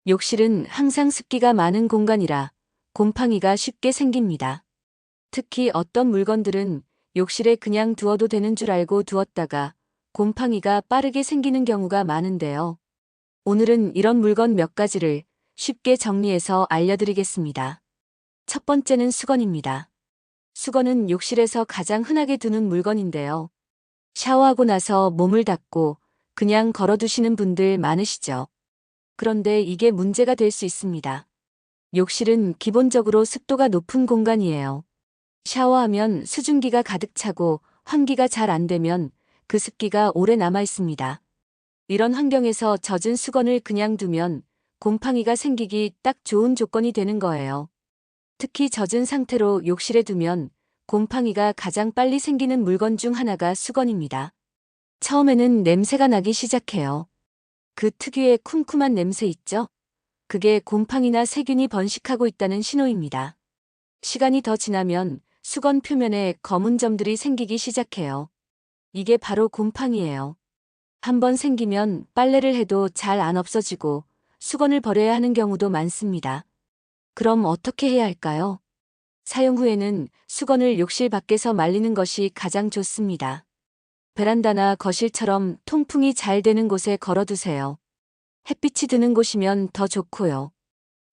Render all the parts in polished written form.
욕실은 항상 습기가 많은 공간이라 곰팡이가 쉽게 생깁니다. 특히 어떤 물건들은 욕실에 그냥 두어도 되는 줄 알고 두었다가 곰팡이가 빠르게 생기는 경우가 많은데요. 오늘은 이런 물건 몇 가지를 쉽게 정리해서 알려드리겠습니다. 첫 번째는 수건입니다. 수건은 욕실에서 가장 흔하게 두는 물건인데요. 샤워하고 나서 몸을 닦고 그냥 걸어두시는 분들 많으시죠? 그런데 이게 문제가 될 수 있습니다. 욕실은 기본적으로 습도가 높은 공간이에요. 샤워하면 수증기가 가득 차고 환기가 잘 안 되면 그 습기가 오래 남아 있습니다. 이런 환경에서 젖은 수건을 그냥 두면 곰팡이가 생기기 딱 좋은 조건이 되는 거예요. 특히 젖은 상태로 욕실에 두면 곰팡이가 가장 빨리 생기는 물건 중 하나가 수건입니다. 처음에는 냄새가 나기 시작해요. 그 특유의 쿰쿰한 냄새 있죠? 그게 곰팡이나 세균이 번식하고 있다는 신호입니다. 시간이 더 지나면 수건 표면에 검은 점들이 생기기 시작해요. 이게 바로 곰팡이예요. 한번 생기면 빨래를 해도 잘 안 없어지고 수건을 버려야 하는 경우도 많습니다. 그럼 어떻게 해야 할까요? 사용 후에는 수건을 욕실 밖에서 말리는 것이 가장 좋습니다. 베란다나 거실처럼 통풍이 잘 되는 곳에 걸어두세요. 햇빛이 드는 곳이면 더 좋고요.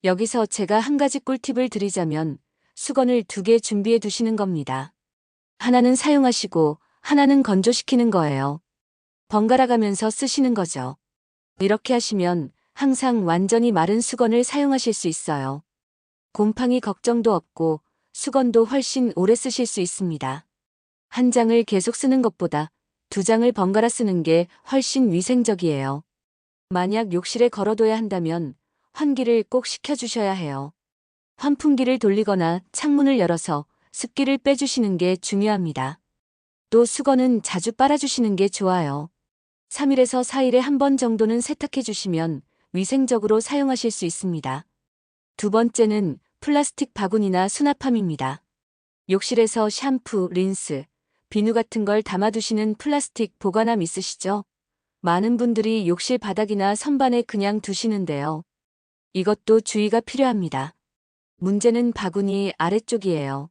여기서 제가 한 가지 꿀팁을 드리자면 수건을 2개 준비해 두시는 겁니다. 하나는 사용하시고 하나는 건조시키는 거예요. 번갈아 가면서 쓰시는 거죠. 이렇게 하시면 항상 완전히 마른 수건을 사용하실 수 있어요. 곰팡이 걱정도 없고 수건도 훨씬 오래 쓰실 수 있습니다. 한 장을 계속 쓰는 것보다 2장을 번갈아 쓰는 게 훨씬 위생적이에요. 만약 욕실에 걸어둬야 한다면 환기를 꼭 시켜주셔야 해요. 환풍기를 돌리거나 창문을 열어서 습기를 빼주시는 게 중요합니다. 또 수건은 자주 빨아주시는 게 좋아요. 3일에서 4일에 한 번 정도는 세탁해 주시면 위생적으로 사용하실 수 있습니다. 두 번째는 플라스틱 바구니나 수납함입니다. 욕실에서 샴푸, 린스, 비누 같은 걸 담아두시는 플라스틱 보관함 있으시죠? 많은 분들이 욕실 바닥이나 선반에 그냥 두시는데요. 이것도 주의가 필요합니다. 문제는 바구니 아래쪽이에요.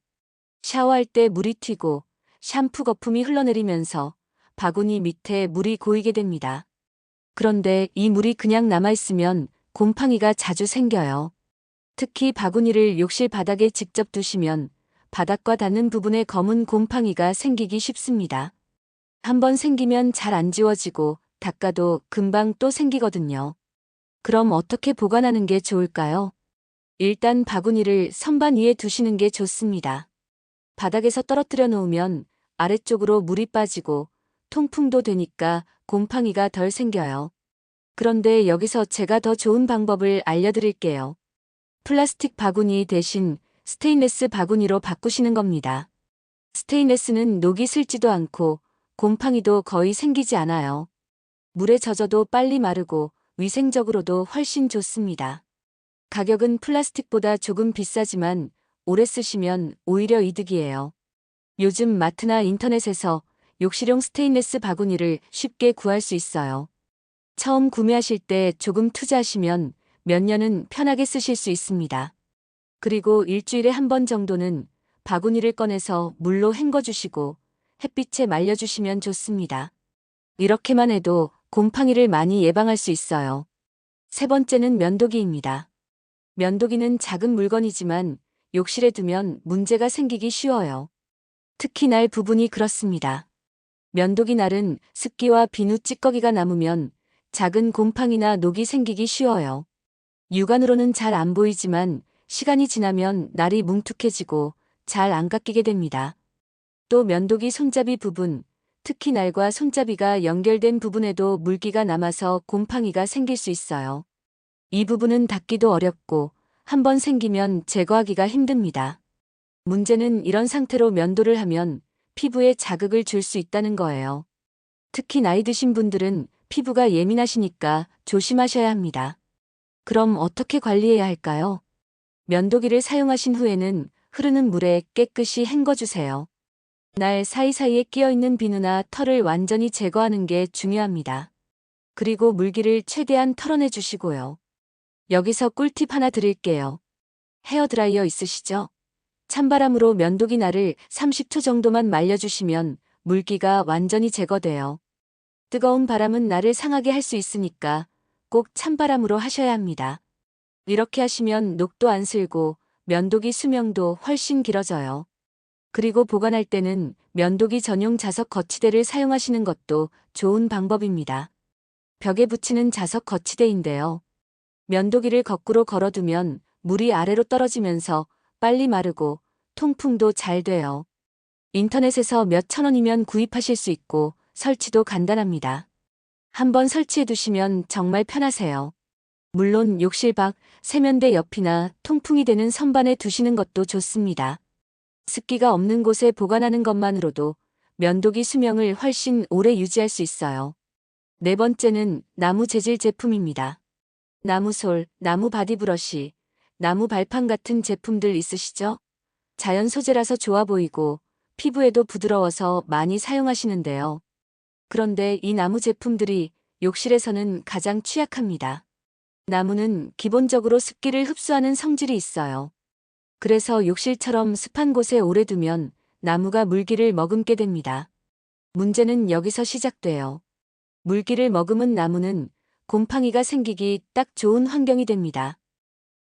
샤워할 때 물이 튀고 샴푸 거품이 흘러내리면서 바구니 밑에 물이 고이게 됩니다. 그런데 이 물이 그냥 남아있으면 곰팡이가 자주 생겨요. 특히 바구니를 욕실 바닥에 직접 두시면 바닥과 닿는 부분에 검은 곰팡이가 생기기 쉽습니다. 한번 생기면 잘 안 지워지고 닦아도 금방 또 생기거든요. 그럼 어떻게 보관하는 게 좋을까요? 일단 바구니를 선반 위에 두시는 게 좋습니다. 바닥에서 떨어뜨려 놓으면 아래쪽으로 물이 빠지고 통풍도 되니까 곰팡이가 덜 생겨요. 그런데 여기서 제가 더 좋은 방법을 알려드릴게요. 플라스틱 바구니 대신 스테인레스 바구니로 바꾸시는 겁니다. 스테인레스는 녹이 슬지도 않고 곰팡이도 거의 생기지 않아요. 물에 젖어도 빨리 마르고 위생적으로도 훨씬 좋습니다. 가격은 플라스틱보다 조금 비싸지만 오래 쓰시면 오히려 이득이에요. 요즘 마트나 인터넷에서 욕실용 스테인레스 바구니를 쉽게 구할 수 있어요. 처음 구매하실 때 조금 투자하시면 몇 년은 편하게 쓰실 수 있습니다. 그리고 일주일에 한 번 정도는 바구니를 꺼내서 물로 헹궈주시고 햇빛에 말려주시면 좋습니다. 이렇게만 해도 곰팡이를 많이 예방할 수 있어요. 세 번째는 면도기입니다. 면도기는 작은 물건이지만 욕실에 두면 문제가 생기기 쉬워요. 특히 날 부분이 그렇습니다. 면도기 날은 습기와 비누 찌꺼기가 남으면 작은 곰팡이나 녹이 생기기 쉬워요. 육안으로는 잘 안 보이지만 시간이 지나면 날이 뭉툭해지고 잘 안 깎이게 됩니다. 또 면도기 손잡이 부분, 특히 날과 손잡이가 연결된 부분에도 물기가 남아서 곰팡이가 생길 수 있어요. 이 부분은 닦기도 어렵고 한번 생기면 제거하기가 힘듭니다. 문제는 이런 상태로 면도를 하면 피부에 자극을 줄 수 있다는 거예요. 특히 나이 드신 분들은 피부가 예민하시니까 조심하셔야 합니다. 그럼 어떻게 관리해야 할까요? 면도기를 사용하신 후에는 흐르는 물에 깨끗이 헹궈주세요. 날 사이사이에 끼어있는 비누나 털을 완전히 제거하는 게 중요합니다. 그리고 물기를 최대한 털어내 주시고요. 여기서 꿀팁 하나 드릴게요. 헤어드라이어 있으시죠? 찬바람으로 면도기 날을 30초 정도만 말려주시면 물기가 완전히 제거돼요. 뜨거운 바람은 날을 상하게 할 수 있으니까 꼭 찬바람으로 하셔야 합니다. 이렇게 하시면 녹도 안 슬고 면도기 수명도 훨씬 길어져요. 그리고 보관할 때는 면도기 전용 자석 거치대를 사용하시는 것도 좋은 방법입니다. 벽에 붙이는 자석 거치대인데요. 면도기를 거꾸로 걸어두면 물이 아래로 떨어지면서 빨리 마르고 통풍도 잘 돼요. 인터넷에서 몇천 원이면 구입하실 수 있고 설치도 간단합니다. 한번 설치해 두시면 정말 편하세요. 물론 욕실 밖, 세면대 옆이나 통풍이 되는 선반에 두시는 것도 좋습니다. 습기가 없는 곳에 보관하는 것만으로도 면도기 수명을 훨씬 오래 유지할 수 있어요. 네 번째는 나무 재질 제품입니다. 나무솔, 나무 바디브러쉬, 나무 발판 같은 제품들 있으시죠? 자연 소재라서 좋아 보이고 피부에도 부드러워서 많이 사용하시는데요. 그런데 이 나무 제품들이 욕실에서는 가장 취약합니다. 나무는 기본적으로 습기를 흡수하는 성질이 있어요. 그래서 욕실처럼 습한 곳에 오래 두면 나무가 물기를 머금게 됩니다. 문제는 여기서 시작돼요. 물기를 머금은 나무는 곰팡이가 생기기 딱 좋은 환경이 됩니다.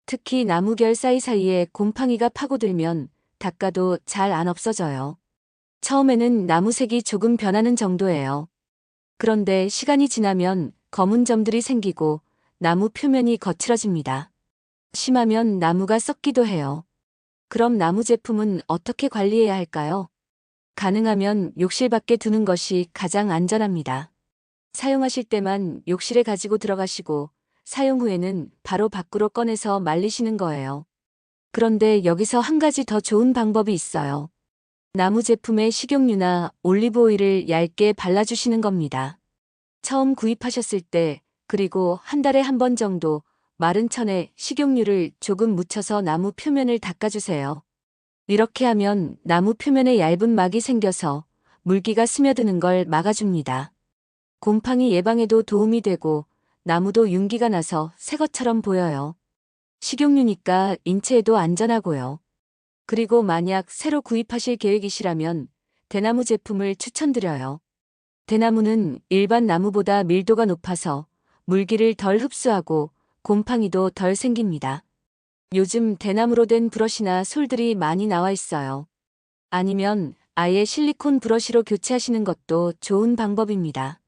특히 나무결 사이사이에 곰팡이가 파고들면 닦아도 잘 안 없어져요. 처음에는 나무색이 조금 변하는 정도예요. 그런데 시간이 지나면 검은 점들이 생기고 나무 표면이 거칠어집니다. 심하면 나무가 썩기도 해요. 그럼 나무 제품은 어떻게 관리해야 할까요? 가능하면 욕실 밖에 두는 것이 가장 안전합니다. 사용하실 때만 욕실에 가지고 들어가시고 사용 후에는 바로 밖으로 꺼내서 말리시는 거예요. 그런데 여기서 한 가지 더 좋은 방법이 있어요. 나무 제품에 식용유나 올리브 오일을 얇게 발라주시는 겁니다. 처음 구입하셨을 때 그리고 한 달에 한 번 정도 마른 천에 식용유를 조금 묻혀서 나무 표면을 닦아주세요. 이렇게 하면 나무 표면에 얇은 막이 생겨서 물기가 스며드는 걸 막아줍니다. 곰팡이 예방에도 도움이 되고 나무도 윤기가 나서 새 것처럼 보여요. 식용유니까 인체에도 안전하고요. 그리고 만약 새로 구입하실 계획이시라면 대나무 제품을 추천드려요. 대나무는 일반 나무보다 밀도가 높아서 물기를 덜 흡수하고 곰팡이도 덜 생깁니다. 요즘 대나무로 된 브러쉬나 솔들이 많이 나와 있어요. 아니면 아예 실리콘 브러쉬로 교체하시는 것도 좋은 방법입니다.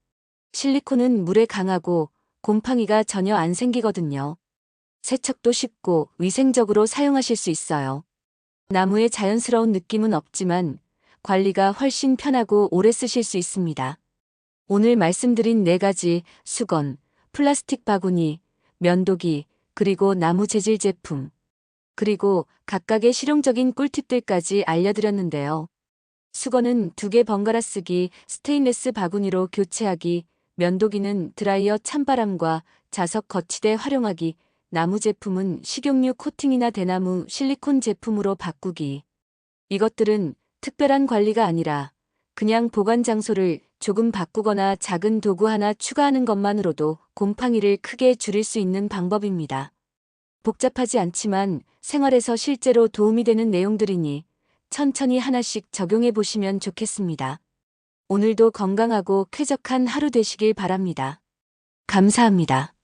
실리콘은 물에 강하고 곰팡이가 전혀 안 생기거든요. 세척도 쉽고 위생적으로 사용하실 수 있어요. 나무의 자연스러운 느낌은 없지만 관리가 훨씬 편하고 오래 쓰실 수 있습니다. 오늘 말씀드린 4가지 수건, 플라스틱 바구니, 면도기, 그리고 나무 재질 제품, 그리고 각각의 실용적인 꿀팁들까지 알려드렸는데요. 수건은 2개 번갈아 쓰기, 스테인레스 바구니로 교체하기, 면도기는 드라이어 찬바람과 자석 거치대 활용하기, 나무 제품은 식용유 코팅이나 대나무 실리콘 제품으로 바꾸기. 이것들은 특별한 관리가 아니라 그냥 보관 장소를 조금 바꾸거나 작은 도구 하나 추가하는 것만으로도 곰팡이를 크게 줄일 수 있는 방법입니다. 복잡하지 않지만 생활에서 실제로 도움이 되는 내용들이니 천천히 하나씩 적용해 보시면 좋겠습니다. 오늘도 건강하고 쾌적한 하루 되시길 바랍니다. 감사합니다.